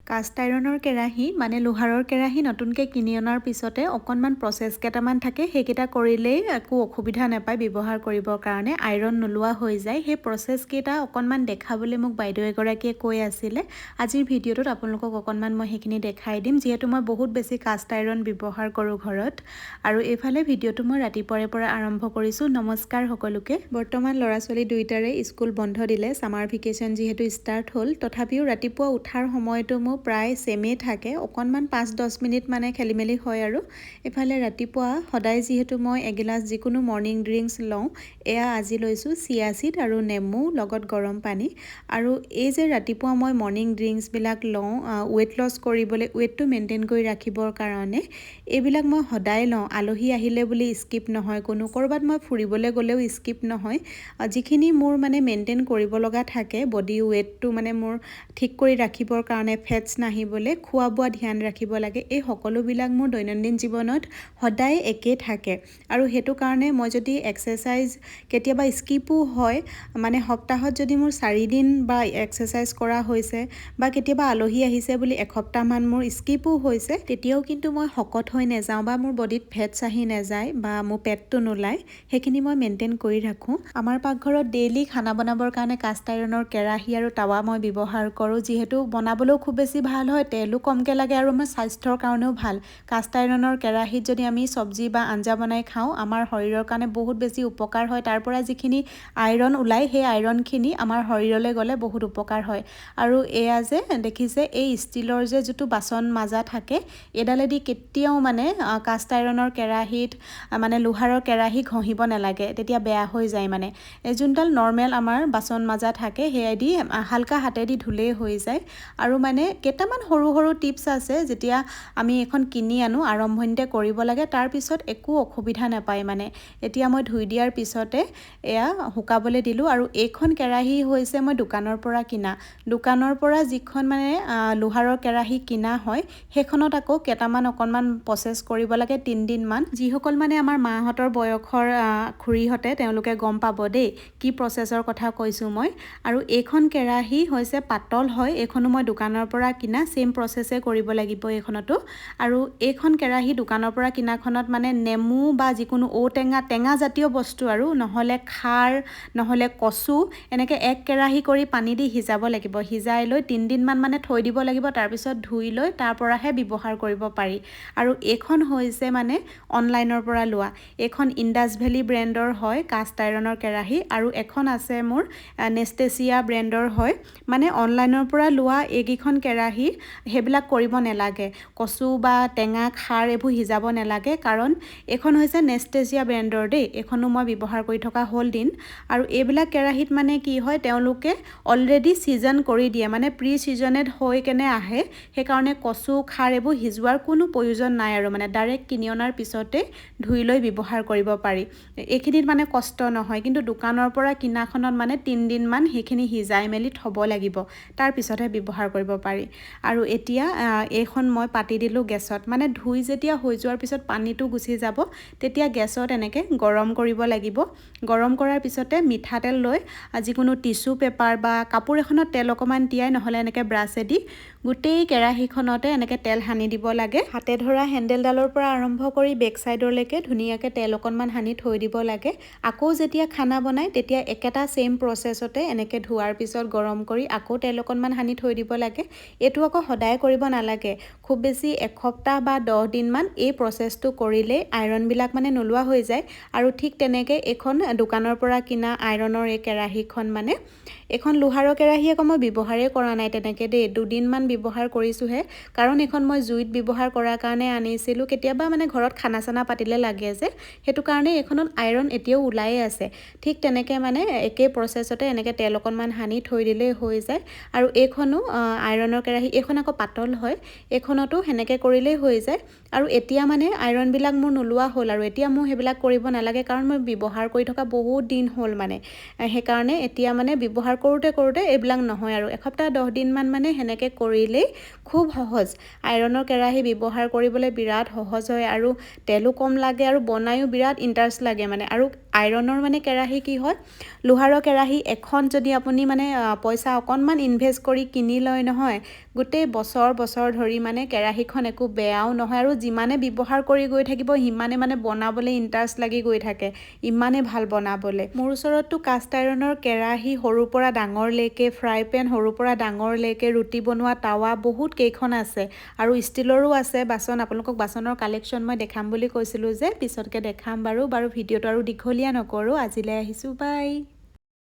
Caste আইৰণৰ কেৰাহী মানে লোহাৰৰ কেৰাহী নতুনকৈ কিনি অনাৰ পিছতে অকণমান প্ৰচেছ কেইটামান থাকে, সেইকেইটা কৰিলেই একো অসুবিধা নাপায় ব্যৱহাৰ কৰিবৰ কাৰণে, আইৰণ নোলোৱা হৈ যায়। সেই প্ৰচেছকেইটা অকণমান দেখাবলৈ মোক বাইদেউ এগৰাকীয়ে কৈ আছিলে। আজিৰ ভিডিঅ'টোত আপোনালোকক অকণমান মই সেইখিনি দেখাই দিম, যিহেতু মই বহুত বেছি কাষ্ট আইৰণ ব্যৱহাৰ কৰোঁ ঘৰত। আৰু এইফালে ভিডিঅ'টো মই ৰাতিপুৱাৰে পৰা আৰম্ভ কৰিছোঁ। নমস্কাৰ সকলোকে। বৰ্তমান ল'ৰা ছোৱালী দুয়োটাৰে স্কুল বন্ধ দিলে, ছামাৰ ভেকেশ্যন যিহেতু ষ্টাৰ্ট হ'ল, তথাপিও ৰাতিপুৱা উঠাৰ সময়টো মোৰ প্ৰায় ছেমেই থাকে, অকণমান 5-10 মিনিট মানে খেলি মেলি হয়। আৰু এইফালে ৰাতিপুৱা সদায় যিহেতু মই এগিলাচ যিকোনো মৰ্ণিং ড্ৰিংকছ লওঁ, এয়া আজি লৈছোঁ চিয়া চিড আৰু নেমু লগত গৰম পানী। আৰু এই যে ৰাতিপুৱা মই মৰ্ণিং ড্ৰিংকছবিলাক লওঁ ৱেইট লছ কৰিবলৈ, ৱেইটটো মেইনটেইন কৰি ৰাখিবৰ কাৰণে, এইবিলাক মই সদায় লওঁ। আলহী আহিলে বুলি স্কিপ নহয়, কোনো ক'ৰবাত মই ফুৰিবলৈ গ'লেও স্কিপ নহয়। যিখিনি মোৰ মানে মেইনটেইন কৰিব লগা থাকে, বডি ৱেইটটো মানে মোৰ ঠিক কৰি ৰাখিবৰ কাৰণে, ফেটছ নাহিবলৈ খোৱা বোৱা ধ্যান ৰাখিব লাগে, এই সকলোবিলাক মোৰ দৈনন্দিন জীৱনত সদায় একেই থাকে। আৰু সেইটো কাৰণে মই যদি এক্সাৰচাইজ কেতিয়াবা স্কিপো হয়, মানে সপ্তাহত যদি মোৰ 4 দিন বা এক্সাৰচাইজ কৰা হৈছে, বা কেতিয়াবা আলহী আহিছে বুলি এসপ্তাহমান মোৰ স্কিপো হৈছে, তেতিয়াও কিন্তু মই শকত হৈ নাযাওঁ বা মোৰ বডিত ফেটছ আহি নাযায় বা মোৰ পেটটো নোলায়, সেইখিনি মই মেইনটেইন কৰি ৰাখোঁ। আমাৰ পাকঘৰত ডেইলি খানা বনাবৰ কাৰণে কাষ্ট আইৰণৰ কেৰাহী আৰু টাৱা মই ব্যৱহাৰ কৰোঁ, যিহেতু বনাবলৈও খুব বেছি ভাল হয়, তেলো কমকৈ লাগে আৰু আমাৰ স্বাস্থ্যৰ কাৰণেও ভাল। কাষ্ট আইৰণৰ কেৰাহীত যদি আমি চব্জি বা আঞ্জা বনাই খাওঁ, আমাৰ শৰীৰৰ কাৰণে বহুত বেছি উপকাৰ হয়। তাৰ পৰা যিখিনি আইৰণ ওলায়, সেই আইৰণখিনি আমাৰ শৰীৰলৈ গ'লে বহুত উপকাৰ হয়। আৰু এয়া যে দেখিছে, এই ষ্টীলৰ যে যিটো বাচন মাজা থাকে, এডালেদি কেতিয়াও মানে কাষ্ট আইৰণৰ কেৰাহীত মানে লোহাৰৰ কেৰাহী ঘঁহিব নালাগে, তেতিয়া বেয়া হৈ যায়। মানে যোনডাল নৰ্মেল আমাৰ বাচন মাজা থাকে, সেয়াদি হালকা হাতেদি ধুলেই হৈ যায়। আৰু মানে কেইটামান সৰু সৰু টিপছ আছে, যেতিয়া আমি এখন কিনি আনো আৰম্ভণিতে কৰিব লাগে, তাৰপিছত একো অসুবিধা নাপায়। মানে এতিয়া মই ধুই দিয়াৰ পিছতে এয়া শুকাবলৈ দিলোঁ। আৰু এইখন কেৰাহী হৈছে মই দোকানৰ পৰা কিনা, দোকানৰ পৰা যিখন মানে লোহাৰৰ কেৰাহী কিনা হয়, সেইখনত আকৌ কেইটামান অকণমান প্ৰচেছ কৰিব লাগে 3 দিনমান। যিসকল মানে আমাৰ মাহঁতৰ বয়সৰ খুৰীহঁতে, তেওঁলোকে গম পাব দেই কি প্ৰচেছৰ কথা কৈছোঁ মই। আৰু এইখন কেৰাহী হৈছে পাতল হয়, এইখনো মই দোকানৰ পৰা কিনা, ছেইম প্ৰচেছে কৰিব লাগিব এইখনতো। আৰু এইখন কেৰাহী দোকানৰ পৰা কিনাখনত মানে নেমু বা যিকোনো ঔটেঙা, টেঙা জাতীয় বস্তু আৰু নহ'লে খাৰ, নহ'লে কচু, এনেকৈ এক কেৰাহী কৰি পানী দি সিজাব লাগিব। সিজাই লৈ 3 দিনমান মানে থৈ দিব লাগিব, তাৰপিছত ধুই লৈ তাৰ পৰাহে ব্যৱহাৰ কৰিব পাৰি। আৰু এইখন হৈছে মানে অনলাইনৰ পৰা লোৱা, এইখন ইণ্ডাছ ভেলী ব্ৰেণ্ডৰ হয় কাষ্ট আইৰণৰ কেৰাহী। আৰু এখন আছে মোৰ নেষ্টেচিয়া ব্ৰেণ্ডৰ হয়। মানে অনলাইনৰ পৰা লোৱা এইকেইখন কেৰাহী সেইবিলাক কৰিব নালাগে, কচু বা টেঙা, খাৰ এইবোৰ সিজাব নালাগে, কাৰণ এইখন হৈছে নেষ্টেচিয়া ব্ৰেণ্ডৰ দেই, এইখনো মই ব্যৱহাৰ কৰি থকা হ'ল দিন। আৰু এইবিলাক কেৰাহীত মানে কি হয়, তেওঁলোকে অলৰেডি ছিজন কৰি দিয়ে, মানে প্ৰি ছিজনেড হৈ কেনে আহে, সেইকাৰণে কচু, খাৰ এইবোৰ সিজোৱাৰ কোনো প্ৰয়োজন নাই। আৰু মানে ডাইৰেক্ট কিনি অনাৰ পিছতে ধুই লৈ ব্যৱহাৰ কৰিব পাৰি, এইখিনিত মানে কষ্ট নহয়। কিন্তু দোকানৰ পৰা কিনাখনত মানে 3 দিনমান সেইখিনি সিজাই মেলি থ'ব লাগিব, তাৰপিছতহে ব্যৱহাৰ কৰিব পাৰি। আৰু এতিয়া এইখন মই পাতি দিলোঁ গেছত, মানে ধুই যেতিয়া হৈ যোৱাৰ পিছত পানীটো গুচি যাব, তেতিয়া গেছত এনেকৈ গৰম কৰিব লাগিব। গৰম কৰাৰ পিছতে মিঠাতেল লৈ যিকোনো টিচু পেপাৰ বা কাপোৰ এখনত তেল অকণমান তিয়াই, নহ'লে এনেকৈ ব্ৰাছেদি গোটেই কেৰাহীখনতে এনেকৈ তেল সানি দিব লাগে। হাতে ধৰা হেণ্ডেলডালৰ পৰা আৰম্ভ কৰি বেক চাইডলৈকে ধুনীয়াকৈ তেল অকণমান সানি থৈ দিব লাগে। আকৌ যেতিয়া খানা বনায়, তেতিয়া একেটা ছেইম প্ৰচেছতে এনেকৈ ধোৱাৰ পিছত গৰম কৰি আকৌ তেল অকণমান সানি থৈ দিব লাগে। এইটো আকৌ সদায় কৰিব নালাগে, খুব বেছি এসপ্তাহ বা 10 দিনমান এই প্ৰচেছটো কৰিলেই আইৰণবিলাক মানে নোলোৱা হৈ যায়। আৰু ঠিক তেনেকৈ এইখন দোকানৰ পৰা কিনা আইৰণৰ এই কেৰাহীখন, মানে এইখন লোহাৰৰ কেৰাহী আকৌ মই ব্যৱহাৰেই কৰা নাই তেনেকৈ দেই, 2 দিনমান ব্যৱহাৰ কৰিছোঁহে। কাৰণ এইখন মই জুইত ব্যৱহাৰ কৰাৰ কাৰণে আনিছিলোঁ, কেতিয়াবা মানে ঘৰত খানা চানা পাতিলে লাগে যে, সেইটো কাৰণে এইখনত আইৰণ এতিয়াও ওলায়ে আছে। ঠিক তেনেকৈ মানে একেই প্ৰচেছতে এনেকৈ তেল অকণমান সানি থৈ দিলেই হৈ যায়। আৰু এইখনো আইৰণৰ কেৰাহী, এইখন আকৌ পাতল হয়, এইখনতো সেনেকৈ কৰিলেই হৈ যায়। আৰু এতিয়া মানে আইৰণবিলাক মোৰ নোলোৱা হ'ল, আৰু এতিয়া মোৰ সেইবিলাক কৰিব নালাগে, কাৰণ মই ব্যৱহাৰ কৰি থকা বহুত দিন হ'ল। মানে সেইকাৰণে এতিয়া মানে ব্যৱহাৰ কৰোঁতে কৰোঁতে এইবিলাক নহয়, আৰু এসপ্তাহ 10 দিনমান মানে সেনেকৈ কৰিলেই খুব সহজ। আইৰণৰ কেৰাহী ব্যৱহাৰ কৰিবলৈ বিৰাট সহজ হয়, আৰু তেলো কম লাগে, আৰু বনায়ো বিৰাট ইণ্টাৰেষ্ট লাগে মানে। আৰু আইৰণৰ মানে কেৰাহী কি হয় লোহাৰৰ কেৰাহী এখন যদি আপুনি মানে পইচা অকণমান ইনভেষ্ট কৰি কিনি লয় নহয় গোটেই বছৰ ধৰি মানে কেৰাহীখন একো বেয়াও নহয় আৰু যিমানে ব্যৱহাৰ কৰি গৈ থাকিব সিমানে মানে বনাবলৈ ইণ্টাৰেষ্ট লাগি গৈ থাকে ইমানে ভাল বনাবলৈ মোৰ ওচৰতটো কাষ্ট আইৰণৰ কেৰাহী সৰুৰ পৰা ডাঙৰলৈকে ফ্ৰাই পেন সৰুৰ পৰা ডাঙৰলৈকে ৰুটি বনোৱা টাৱা বহুত কেইখন আছে আৰু ষ্টিলৰো আছে বাচন আপোনালোকক বাচনৰ কালেকশ্যন মই দেখাম বুলি কৈছিলোঁ যে পিছতকে দেখাম বাৰু ভিডিঅ'টো আৰু দীঘলীয়া নকৰোঁ আজিলৈ আহিছোঁ বাই